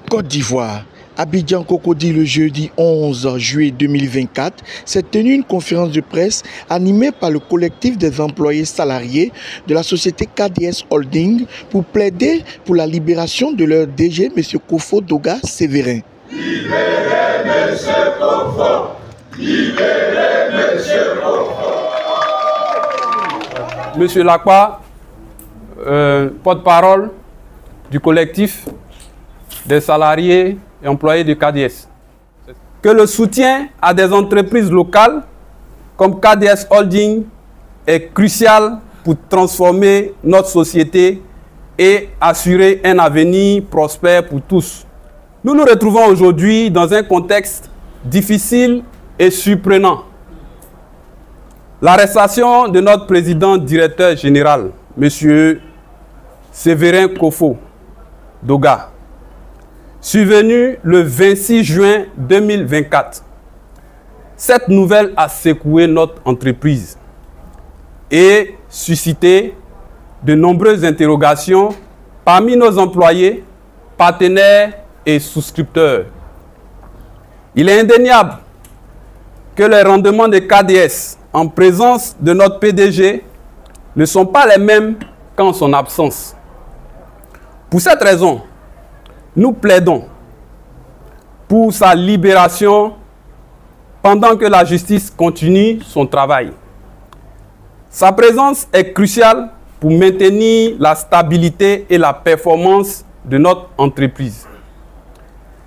Côte d'Ivoire. Abidjan Cocody, le jeudi 11 juillet 2024, s'est tenue une conférence de presse animée par le collectif des employés salariés de la société KDS Holding pour plaider pour la libération de leur DG, M. Kofo Doga Sévérin. Libérez M. Kofo! Libérez M. Kofo! Monsieur Lacroix, porte-parole du collectif des salariés et employés de KDS. Que le soutien à des entreprises locales comme KDS Holding est crucial pour transformer notre société et assurer un avenir prospère pour tous. Nous nous retrouvons aujourd'hui dans un contexte difficile et surprenant. L'arrestation de notre président directeur général, M. Sévérin Kofo Doga, survenue le 26 juin 2024. Cette nouvelle a secoué notre entreprise et suscité de nombreuses interrogations parmi nos employés, partenaires et souscripteurs. Il est indéniable que les rendements de KDS en présence de notre PDG ne sont pas les mêmes qu'en son absence. Pour cette raison, nous plaidons pour sa libération pendant que la justice continue son travail. Sa présence est cruciale pour maintenir la stabilité et la performance de notre entreprise.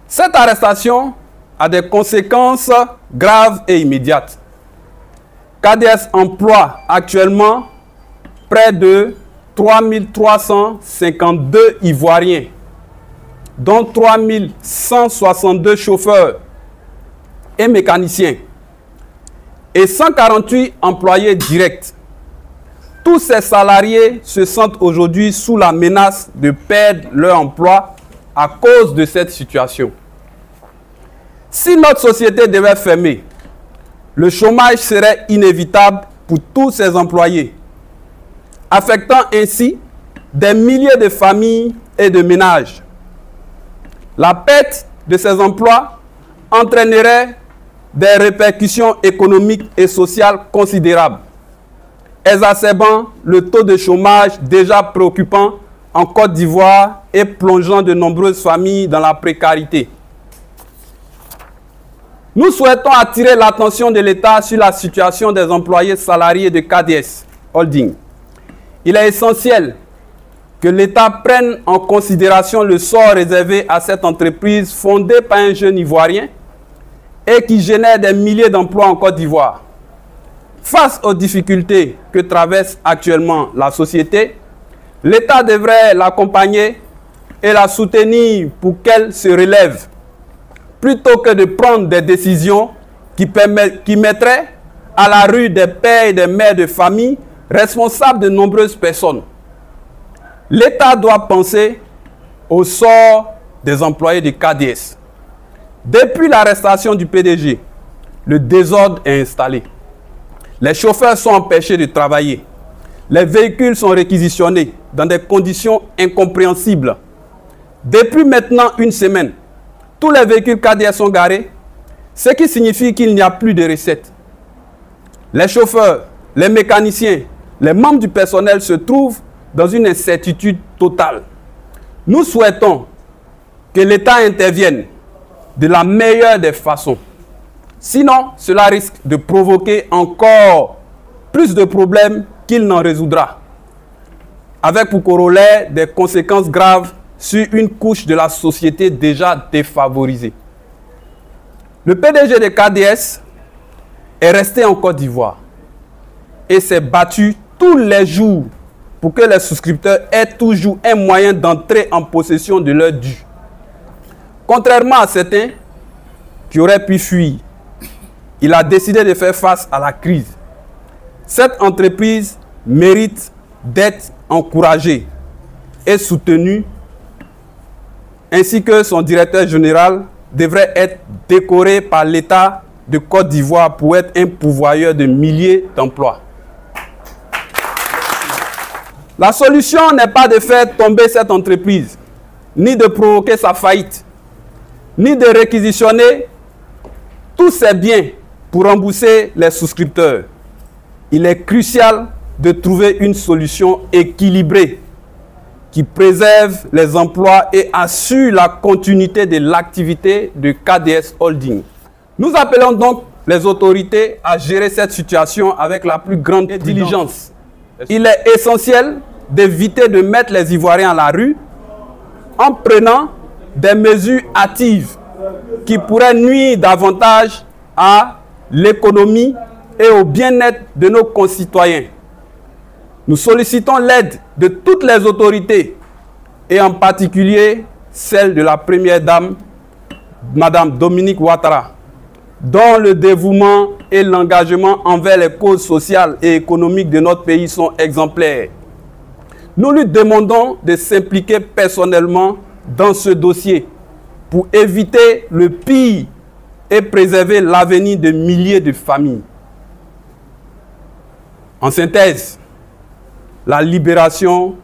Cette arrestation a des conséquences graves et immédiates. KDS emploie actuellement près de 3352 Ivoiriens, dont 3162 chauffeurs et mécaniciens, et 148 employés directs. Tous ces salariés se sentent aujourd'hui sous la menace de perdre leur emploi à cause de cette situation. Si notre société devait fermer, le chômage serait inévitable pour tous ces employés, affectant ainsi des milliers de familles et de ménages. La perte de ces emplois entraînerait des répercussions économiques et sociales considérables, exacerbant le taux de chômage déjà préoccupant en Côte d'Ivoire et plongeant de nombreuses familles dans la précarité. Nous souhaitons attirer l'attention de l'État sur la situation des employés salariés de KDS Holding. Il est essentiel que l'État prenne en considération le sort réservé à cette entreprise fondée par un jeune Ivoirien et qui génère des milliers d'emplois en Côte d'Ivoire. Face aux difficultés que traverse actuellement la société, l'État devrait l'accompagner et la soutenir pour qu'elle se relève, plutôt que de prendre des décisions qui mettraient à la rue des pères et des mères de famille responsables de nombreuses personnes. L'État doit penser au sort des employés de KDS. Depuis l'arrestation du PDG, le désordre est installé. Les chauffeurs sont empêchés de travailler. Les véhicules sont réquisitionnés dans des conditions incompréhensibles. Depuis maintenant une semaine, tous les véhicules KDS sont garés, ce qui signifie qu'il n'y a plus de recettes. Les chauffeurs, les mécaniciens, les membres du personnel se trouvent dans une incertitude totale. Nous souhaitons que l'État intervienne de la meilleure des façons. Sinon, cela risque de provoquer encore plus de problèmes qu'il n'en résoudra, avec pour corollaire des conséquences graves sur une couche de la société déjà défavorisée. Le PDG de KDS est resté en Côte d'Ivoire et s'est battu tous les jours pour que les souscripteurs aient toujours un moyen d'entrer en possession de leurs dû. Contrairement à certains qui auraient pu fuir, il a décidé de faire face à la crise. Cette entreprise mérite d'être encouragée et soutenue, ainsi que son directeur général devrait être décoré par l'État de Côte d'Ivoire pour être un pourvoyeur de milliers d'emplois. La solution n'est pas de faire tomber cette entreprise, ni de provoquer sa faillite, ni de réquisitionner tous ces biens pour rembourser les souscripteurs. Il est crucial de trouver une solution équilibrée qui préserve les emplois et assure la continuité de l'activité de KDS Holding. Nous appelons donc les autorités à gérer cette situation avec la plus grande diligence. Il est essentiel d'éviter de mettre les Ivoiriens à la rue en prenant des mesures hâtives qui pourraient nuire davantage à l'économie et au bien-être de nos concitoyens. Nous sollicitons l'aide de toutes les autorités et en particulier celle de la première dame, Madame Dominique Ouattara, dont le dévouement et l'engagement envers les causes sociales et économiques de notre pays sont exemplaires. Nous lui demandons de s'impliquer personnellement dans ce dossier pour éviter le pire et préserver l'avenir de milliers de familles. En synthèse, la libération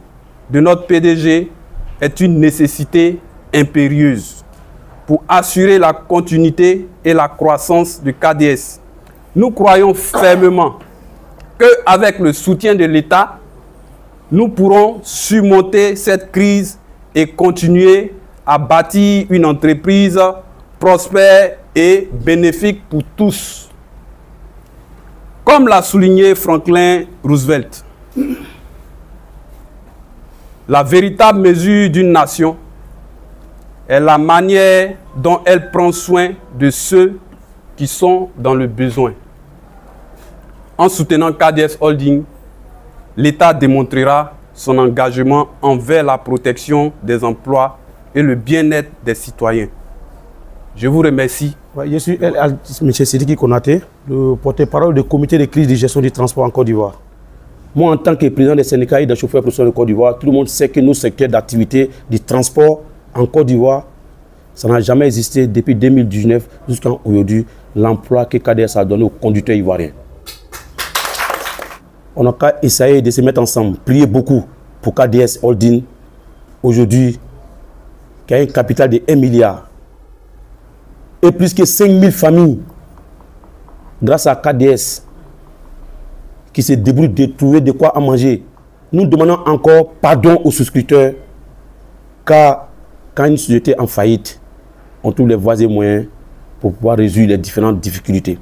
de notre PDG est une nécessité impérieuse pour assurer la continuité et la croissance du KDS. Nous croyons fermement qu'avec le soutien de l'État, nous pourrons surmonter cette crise et continuer à bâtir une entreprise prospère et bénéfique pour tous. Comme l'a souligné Franklin Roosevelt, la véritable mesure d'une nation est la manière dont elle prend soin de ceux qui sont dans le besoin. En soutenant KDS Holding, l'État démontrera son engagement envers la protection des emplois et le bien-être des citoyens. Je vous remercie. Je suis M. Sidiki Konaté, le porte-parole du comité de crise de gestion du transport en Côte d'Ivoire. Moi, en tant que président des syndicats et des chauffeurs professionnels de Côte d'Ivoire, tout le monde sait que nos secteurs d'activité du transport en Côte d'Ivoire, ça n'a jamais existé depuis 2019 jusqu'à aujourd'hui, l'emploi que KDS a donné aux conducteurs ivoiriens. On a qu'à essayer de se mettre ensemble, prier beaucoup pour KDS Holding, aujourd'hui, qui a un capital de 1 milliard et plus que 5000 familles, grâce à KDS, qui se débrouillent de trouver de quoi à manger. Nous demandons encore pardon aux souscripteurs, car quand une société est en faillite, on trouve les voies et moyens pour pouvoir résoudre les différentes difficultés.